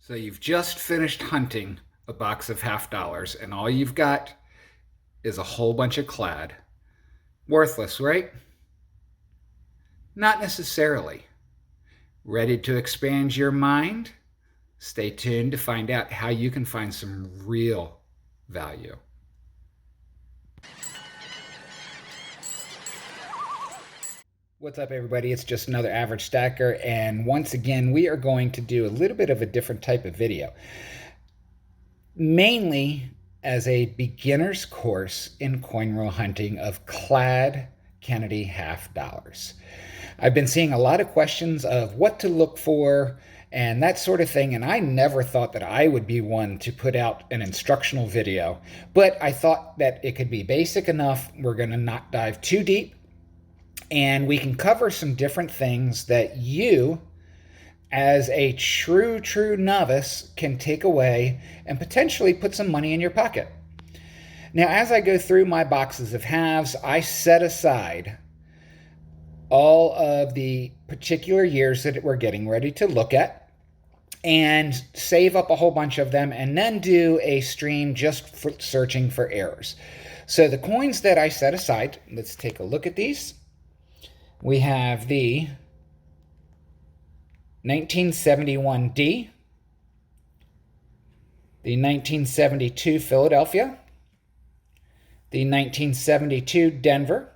So you've just finished hunting a box of $50, and all you've got is a whole bunch of Clad. Worthless, right? Not necessarily. Ready to expand your mind? Stay tuned to find out how you can find some real value. What's up, everybody? It's just another average stacker, and once again, we are going to do a little bit of a different type of video. Mainly as a beginner's course in coin roll hunting of Clad Kennedy half dollars. I've been seeing a lot of questions of what to look for and that sort of thing, and I never thought that I would be one to put out an instructional video, but I thought that it could be basic enough. We're going to not dive too deep, and we can cover some different things that you, as a true novice, can take away and potentially put some money in your pocket. Now, as I go through my boxes of halves, I set aside all of the particular years that we're getting ready to look at and save up a whole bunch of them and then do a stream just for searching for errors. So the coins that I set aside, let's take a look at these. We have the 1971D, the 1972 Philadelphia, the 1972 Denver,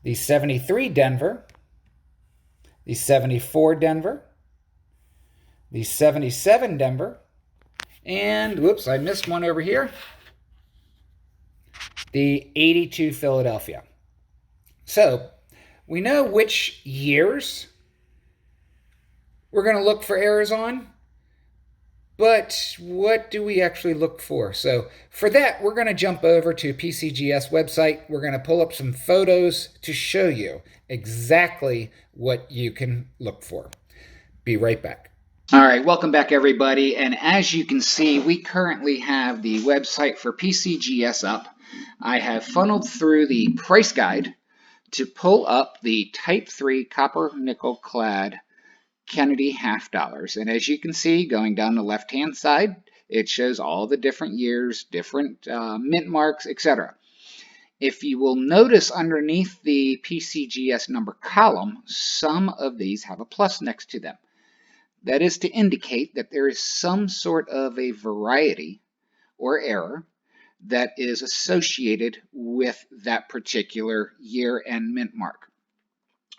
the 73 Denver, the 74 Denver, the 77 Denver, and whoops, I missed one over here, the 82 Philadelphia. So we know which years we're going to look for errors on, but what do we actually look for? So for that, we're going to jump over to PCGS website. We're going to pull up some photos to show you exactly what you can look for. Be right back. All right, welcome back, everybody. And as you can see, we currently have the website for PCGS up. I have funneled through the price guide to pull up the Type 3 copper nickel clad Kennedy half dollars. And as you can see, going down the left-hand side, it shows all the different years, different mint marks, etc. If you will notice underneath the PCGS number column, some of these have a plus next to them. That is to indicate that there is some sort of a variety or error that is associated with that particular year and mint mark.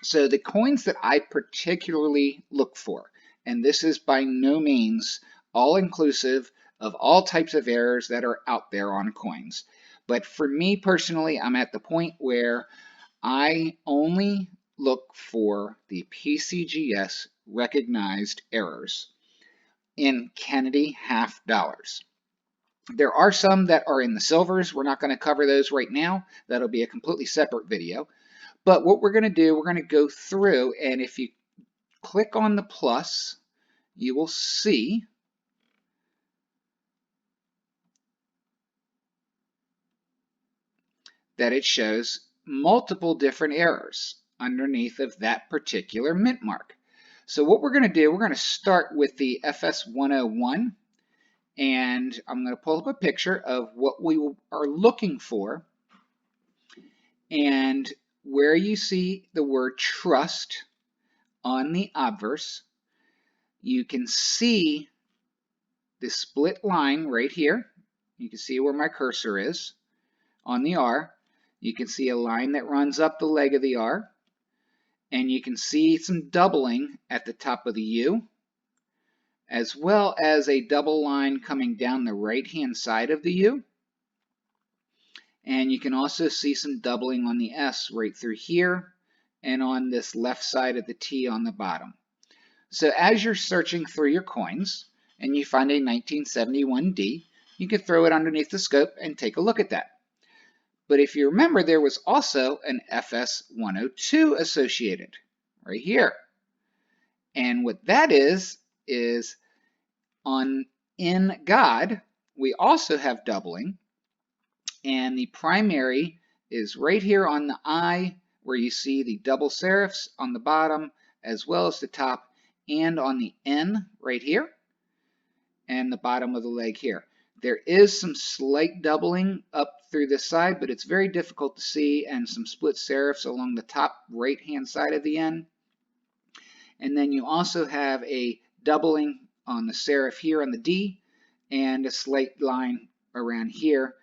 So the coins that I particularly look for, and this is by no means all-inclusive of all types of errors that are out there on coins, but for me personally, I'm at the point where I only look for the PCGS recognized errors in Kennedy half dollars. There are some that are in the silvers. We're not going to cover those right now. That'll be a completely separate video. But what we're going to do, we're going to go through, and if you click on the plus, you will see that it shows multiple different errors underneath of that particular mint mark. So what we're going to do, we're going to start with the FS101, and I'm going to pull up a picture of what we are looking for, and where you see the word trust on the obverse, you can see the split line right here. You can see where my cursor is on the R. You can see a line that runs up the leg of the R, and you can see some doubling at the top of the U, as well as a double line coming down the right-hand side of the U. And you can also see some doubling on the S right through here and on this left side of the T on the bottom. So as you're searching through your coins and you find a 1971D, you can throw it underneath the scope and take a look at that. But if you remember, there was also an FS102 associated right here. And what that is on In God, we also have doubling. And the primary is right here on the I, where you see the double serifs on the bottom, as well as the top, and on the N right here. and the bottom of the leg here. There is some slight doubling up through this side, but it's very difficult to see, and some split serifs along the top right-hand side of the N. And then you also have a doubling on the serif here on the D, and a slight line around here.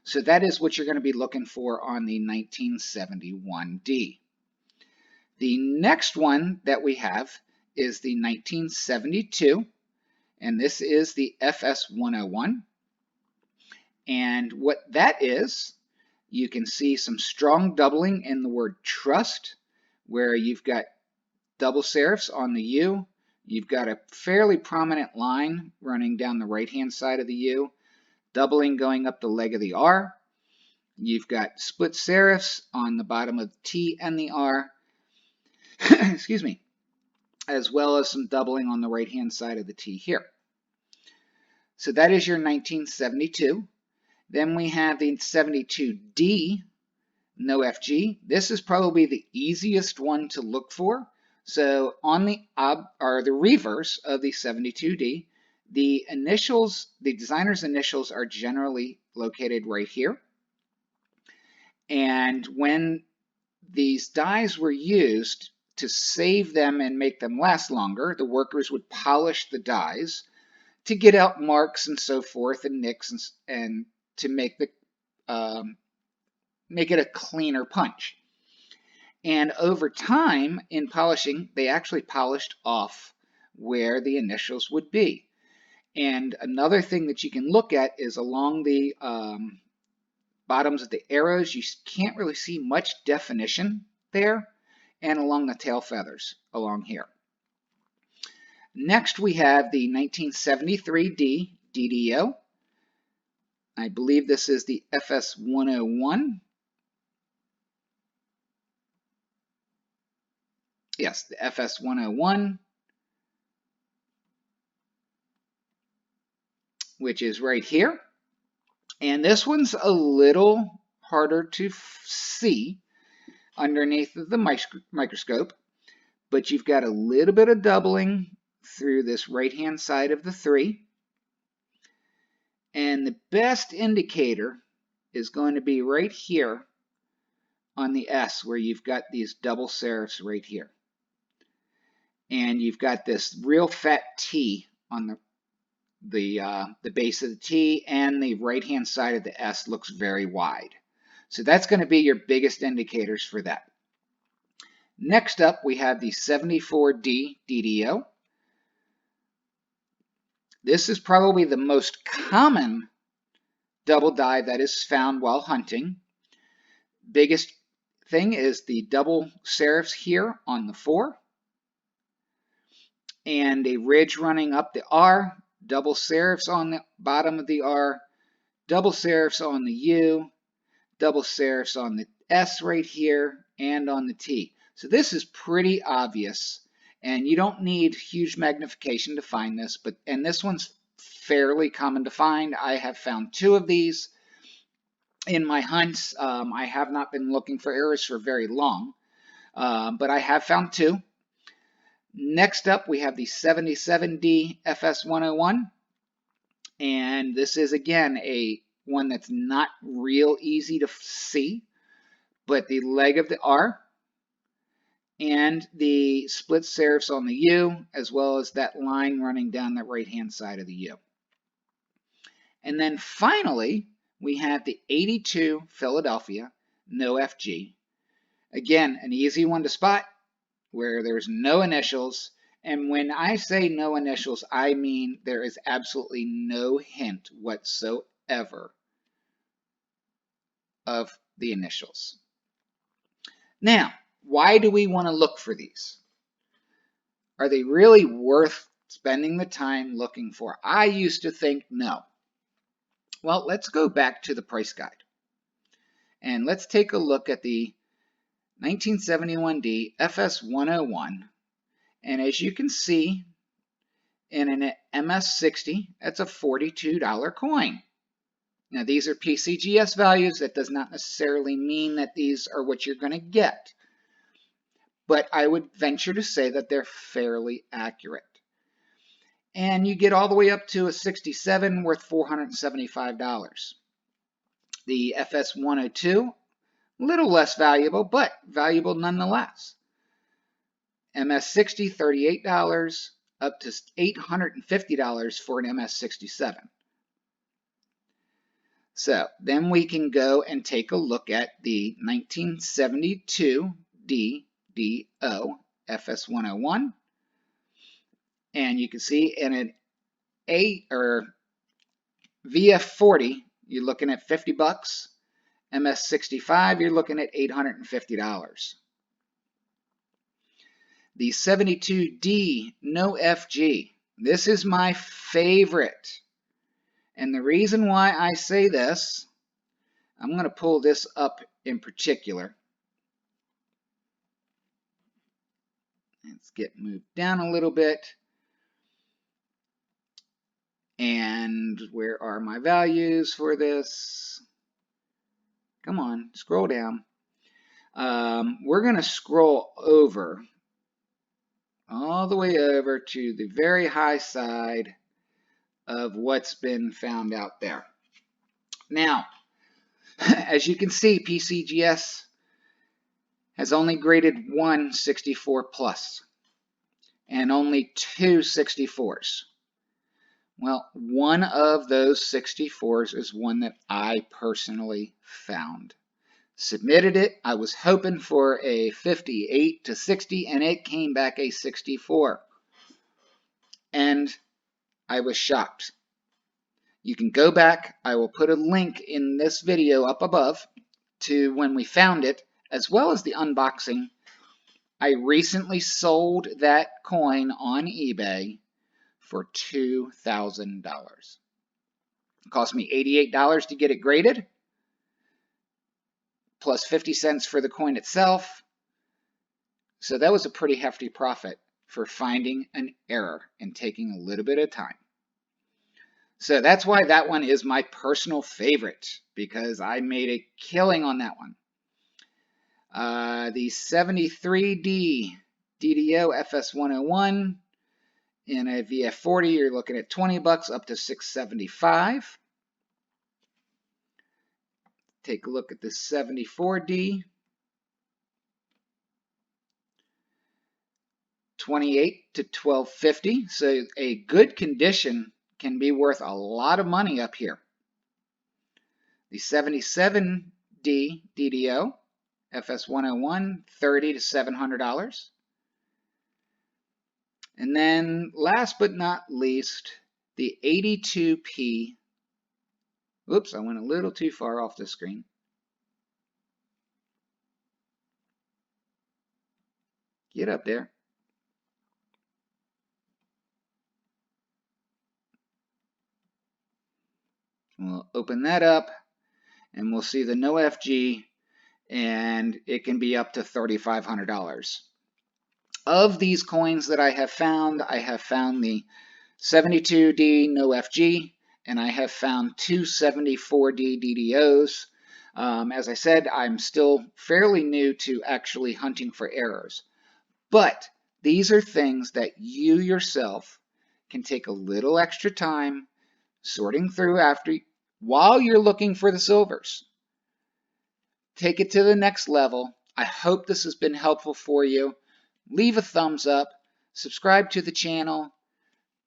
So that is what you're going to be looking for on the 1971D. The next one that we have is the 1972, and this is the FS101. And what that is, you can see some strong doubling in the word trust, where you've got double serifs on the U. You've got a fairly prominent line running down the right-hand side of the U, doubling going up the leg of the R. You've got split serifs on the bottom of the T and the R, excuse me, as well as some doubling on the right-hand side of the T here. So that is your 1972. Then we have the 72D, no FG. This is probably the easiest one to look for. So on the reverse of the 72D, the initials, the designer's initials are generally located right here. And when these dies were used to save them and make them last longer, the workers would polish the dies to get out marks and so forth and nicks and to make it a cleaner punch. And over time in polishing, they actually polished off where the initials would be. And another thing that you can look at is along the bottoms of the arrows, you can't really see much definition there, and along the tail feathers along here. Next we have the 1973D DDO. I believe this is the FS101. Yes, the FS101, which is right here. And this one's a little harder to see underneath the microscope, but you've got a little bit of doubling through this right-hand side of the 3. And the best indicator is going to be right here on the S, where you've got these double serifs right here. And you've got this real fat T on the base of the T, and the right-hand side of the S looks very wide. So that's going to be your biggest indicators for that. Next up, we have the 74D DDO. This is probably the most common double die that is found while hunting. Biggest thing is the double serifs here on the 4, and a ridge running up the R, double serifs on the bottom of the R, double serifs on the U, double serifs on the S right here, and on the T. So this is pretty obvious, and you don't need huge magnification to find this, and this one's fairly common to find. I have found 2 of these in my hunts. I have not been looking for errors for very long, but I have found 2. Next up, we have the 77D FS101, and this is again one that's not real easy to see, but the leg of the R and the split serifs on the U, as well as that line running down the right-hand side of the U. And then finally, we have the 82 Philadelphia, no FG. Again, an easy one to spot, where there's no initials. And when I say no initials, I mean there is absolutely no hint whatsoever of the initials. Now, why do we want to look for these? Are they really worth spending the time looking for? I used to think no. Well, let's go back to the price guide. And let's take a look at the 1971D FS101. And as you can see, in an MS60, that's a $42 coin. Now, these are PCGS values. That does not necessarily mean that these are what you're going to get. But I would venture to say that they're fairly accurate. And you get all the way up to a 67 worth $475. The FS102, a little less valuable, but valuable nonetheless. MS60, $38, up to $850 for an MS67. So then we can go and take a look at the 1972 DDO FS101. And you can see in an VF40, you're looking at $50. MS65, you're looking at $850. The 72D, no FG. This is my favorite. And the reason why I say this, I'm going to pull this up in particular. Let's get moved down a little bit. And where are my values for this? Come on, scroll down. We're going to scroll over, all the way over to the very high side of what's been found out there. Now, as you can see, PCGS has only graded one 64 plus and only two 64s. Well, one of those 64s is one that I personally found. Submitted it. I was hoping for a 58 to 60, and it came back a 64. And I was shocked. You can go back. I will put a link in this video up above to when we found it, as well as the unboxing. I recently sold that coin on eBay for $2,000. It cost me $88 to get it graded, plus 50 cents for the coin itself. So that was a pretty hefty profit for finding an error and taking a little bit of time. So that's why that one is my personal favorite, because I made a killing on that one. The 73D DDO FS101 in a VF40, you're looking at $20 up to $675. Take a look at the 74D. $28 to $12.50. So a good condition can be worth a lot of money up here. The 77D DDO FS101, $30 to $700. And then last but not least, the 82P. Oops, I went a little too far off the screen. Get up there. We'll open that up and we'll see the no FG, and it can be up to $3,500. Of these coins that I have found the 72D no FG, and I have found two 74D DDOs. As I said, I'm still fairly new to actually hunting for errors. But these are things that you yourself can take a little extra time sorting through while you're looking for the silvers. Take it to the next level. I hope this has been helpful for you. Leave a thumbs up, subscribe to the channel,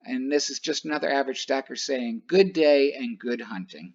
and this is just another average stacker saying good day and good hunting.